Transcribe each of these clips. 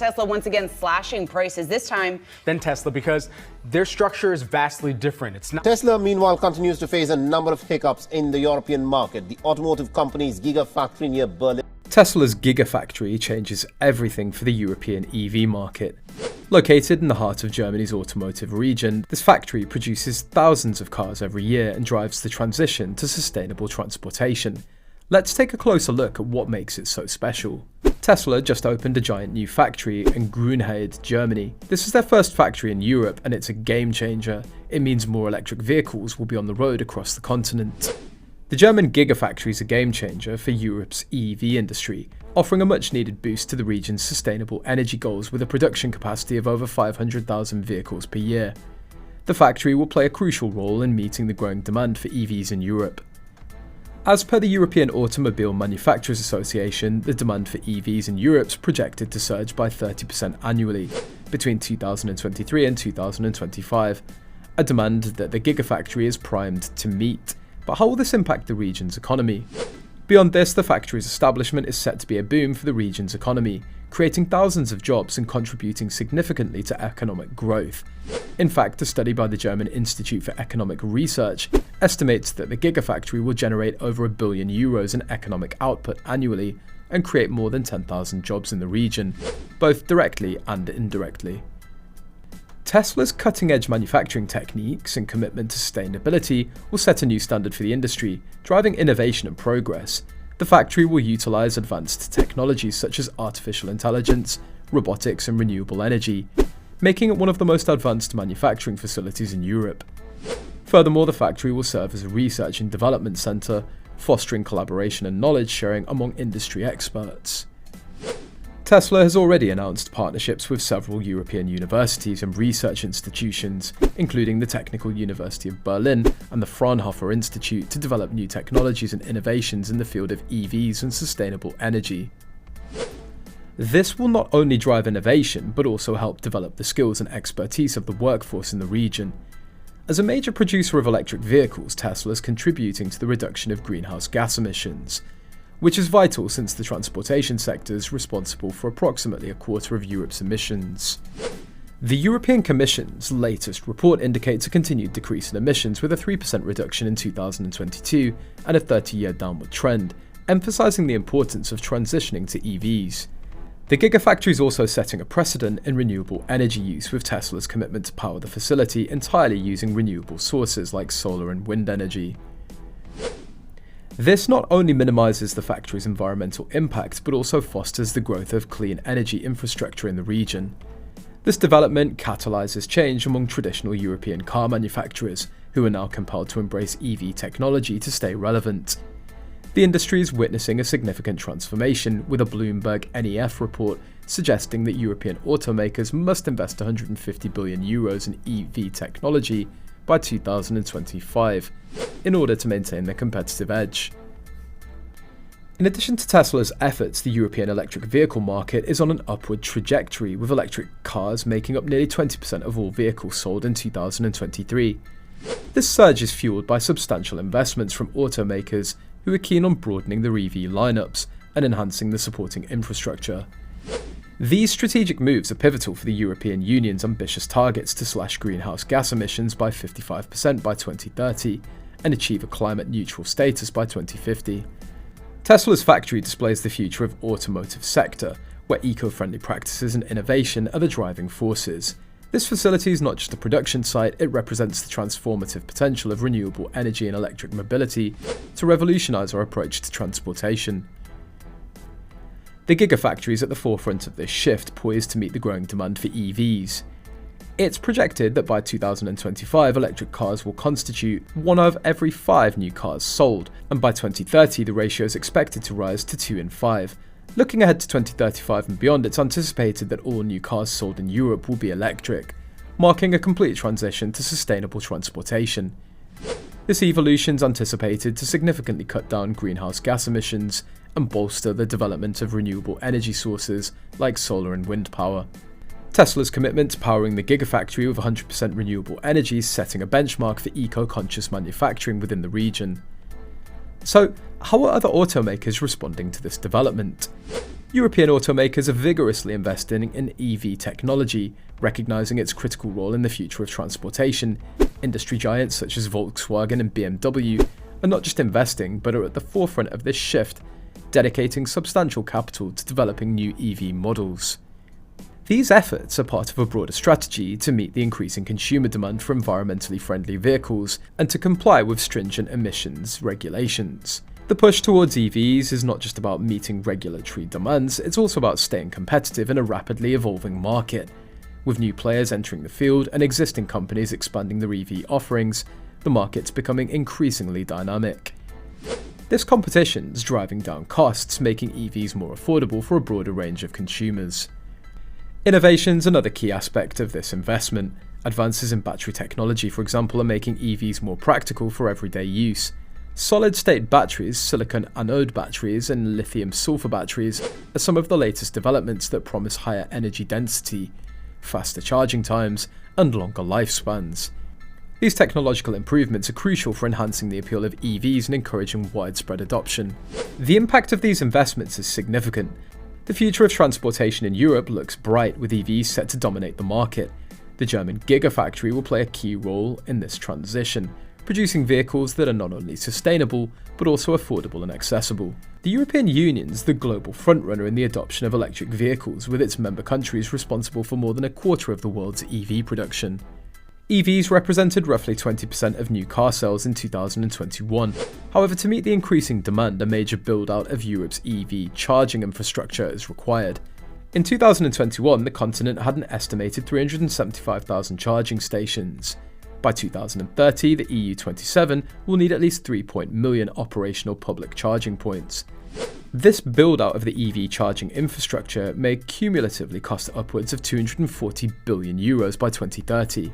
Tesla once again slashing prices, this time than Tesla, because their structure is vastly different. It's not. Tesla, meanwhile, continues to face a number of hiccups in the European market. The automotive company's Gigafactory near Berlin. Tesla's Gigafactory changes everything for the European EV market. Located in the heart of Germany's automotive region, this factory produces thousands of cars every year and drives the transition to sustainable transportation. Let's take a closer look at what makes it so special. Tesla just opened a giant new factory in Grünheide, Germany. This is their first factory in Europe, and it's a game changer. It means more electric vehicles will be on the road across the continent. The German Gigafactory is a game changer for Europe's EV industry, offering a much needed boost to the region's sustainable energy goals with a production capacity of over 500,000 vehicles per year. The factory will play a crucial role in meeting the growing demand for EVs in Europe. As per the European Automobile Manufacturers Association, the demand for EVs in Europe is projected to surge by 30% annually between 2023 and 2025, a demand that the Gigafactory is primed to meet. But how will this impact the region's economy? Beyond this, the factory's establishment is set to be a boom for the region's economy, creating thousands of jobs and contributing significantly to economic growth. In fact, a study by the German Institute for Economic Research estimates that the Gigafactory will generate over €1 billion in economic output annually and create more than 10,000 jobs in the region, both directly and indirectly. Tesla's cutting-edge manufacturing techniques and commitment to sustainability will set a new standard for the industry, driving innovation and progress. The factory will utilize advanced technologies such as artificial intelligence, robotics, and renewable energy, making it one of the most advanced manufacturing facilities in Europe. Furthermore, the factory will serve as a research and development center, fostering collaboration and knowledge sharing among industry experts. Tesla has already announced partnerships with several European universities and research institutions, including the Technical University of Berlin and the Fraunhofer Institute, to develop new technologies and innovations in the field of EVs and sustainable energy. This will not only drive innovation, but also help develop the skills and expertise of the workforce in the region. As a major producer of electric vehicles, Tesla is contributing to the reduction of greenhouse gas emissions, which is vital since the transportation sector is responsible for approximately a quarter of Europe's emissions. The European Commission's latest report indicates a continued decrease in emissions, with a 3% reduction in 2022 and a 30-year downward trend, emphasizing the importance of transitioning to EVs. The Gigafactory is also setting a precedent in renewable energy use, with Tesla's commitment to power the facility entirely using renewable sources like solar and wind energy. This not only minimizes the factory's environmental impact, but also fosters the growth of clean energy infrastructure in the region. This development catalyzes change among traditional European car manufacturers, who are now compelled to embrace EV technology to stay relevant. The industry is witnessing a significant transformation, with a Bloomberg NEF report suggesting that European automakers must invest €150 billion in EV technology by 2025 in order to maintain their competitive edge. In addition to Tesla's efforts, the European electric vehicle market is on an upward trajectory, with electric cars making up nearly 20% of all vehicles sold in 2023. This surge is fueled by substantial investments from automakers who are keen on broadening their EV lineups and enhancing the supporting infrastructure. These strategic moves are pivotal for the European Union's ambitious targets to slash greenhouse gas emissions by 55% by 2030 and achieve a climate-neutral status by 2050. Tesla's factory displays the future of the automotive sector, where eco-friendly practices and innovation are the driving forces. This facility is not just a production site, it represents the transformative potential of renewable energy and electric mobility to revolutionize our approach to transportation. The Gigafactory is at the forefront of this shift, poised to meet the growing demand for EVs. It's projected that by 2025, electric cars will constitute 1 of every 5 new cars sold, and by 2030 the ratio is expected to rise to 2 in 5. Looking ahead to 2035 and beyond, it's anticipated that all new cars sold in Europe will be electric, marking a complete transition to sustainable transportation. This evolution is anticipated to significantly cut down greenhouse gas emissions and bolster the development of renewable energy sources like solar and wind power. Tesla's commitment to powering the Gigafactory with 100% renewable energy is setting a benchmark for eco-conscious manufacturing within the region. So, how are other automakers responding to this development? European automakers are vigorously investing in EV technology, recognizing its critical role in the future of transportation. Industry giants such as Volkswagen and BMW are not just investing, but are at the forefront of this shift, dedicating substantial capital to developing new EV models. These efforts are part of a broader strategy to meet the increasing consumer demand for environmentally friendly vehicles and to comply with stringent emissions regulations. The push towards EVs is not just about meeting regulatory demands, it's also about staying competitive in a rapidly evolving market. With new players entering the field and existing companies expanding their EV offerings, the market's becoming increasingly dynamic. This competition is driving down costs, making EVs more affordable for a broader range of consumers. Innovation is another key aspect of this investment. Advances in battery technology, for example, are making EVs more practical for everyday use. Solid-state batteries, silicon anode batteries, and lithium-sulfur batteries are some of the latest developments that promise higher energy density, faster charging times, and longer lifespans. These technological improvements are crucial for enhancing the appeal of EVs and encouraging widespread adoption. The impact of these investments is significant. The future of transportation in Europe looks bright, with EVs set to dominate the market. The German Gigafactory will play a key role in this transition, producing vehicles that are not only sustainable, but also affordable and accessible. The European Union is the global frontrunner in the adoption of electric vehicles, with its member countries responsible for more than a quarter of the world's EV production. EVs represented roughly 20% of new car sales in 2021. However, to meet the increasing demand, a major build-out of Europe's EV charging infrastructure is required. In 2021, the continent had an estimated 375,000 charging stations. By 2030, the EU27 will need at least 3 million operational public charging points. This build-out of the EV charging infrastructure may cumulatively cost upwards of €240 billion by 2030.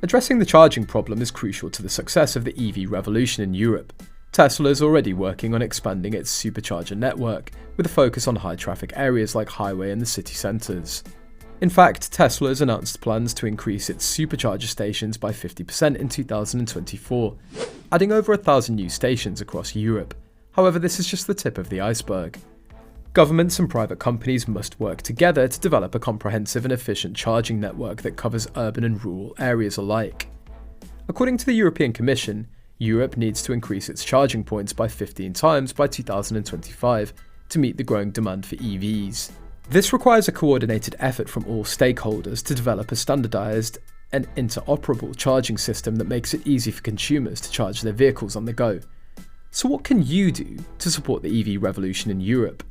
Addressing the charging problem is crucial to the success of the EV revolution in Europe. Tesla is already working on expanding its supercharger network, with a focus on high-traffic areas like highway and the city centres. In fact, Tesla has announced plans to increase its supercharger stations by 50% in 2024, adding over 1,000 new stations across Europe. However, this is just the tip of the iceberg. Governments and private companies must work together to develop a comprehensive and efficient charging network that covers urban and rural areas alike. According to the European Commission, Europe needs to increase its charging points by 15 times by 2025 to meet the growing demand for EVs. This requires a coordinated effort from all stakeholders to develop a standardized and interoperable charging system that makes it easy for consumers to charge their vehicles on the go. So what can you do to support the EV revolution in Europe?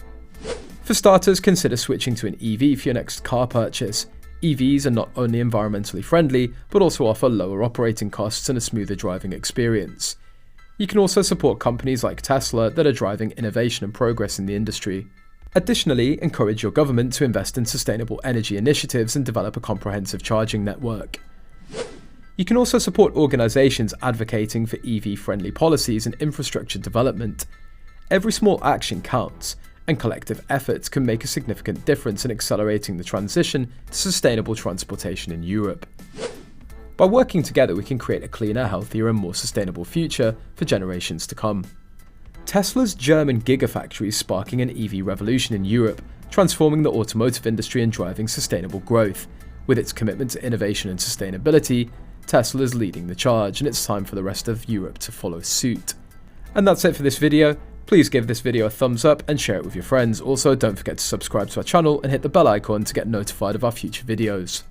For starters, consider switching to an EV for your next car purchase. EVs are not only environmentally friendly, but also offer lower operating costs and a smoother driving experience. You can also support companies like Tesla that are driving innovation and progress in the industry. Additionally, encourage your government to invest in sustainable energy initiatives and develop a comprehensive charging network. You can also support organisations advocating for EV-friendly policies and infrastructure development. Every small action counts, and collective efforts can make a significant difference in accelerating the transition to sustainable transportation in Europe. By working together, we can create a cleaner, healthier and more sustainable future for generations to come. Tesla's German Gigafactory is sparking an EV revolution in Europe, transforming the automotive industry and driving sustainable growth. With its commitment to innovation and sustainability, Tesla is leading the charge, and it's time for the rest of Europe to follow suit. And that's it for this video. Please give this video a thumbs up and share it with your friends. Also, don't forget to subscribe to our channel and hit the bell icon to get notified of our future videos.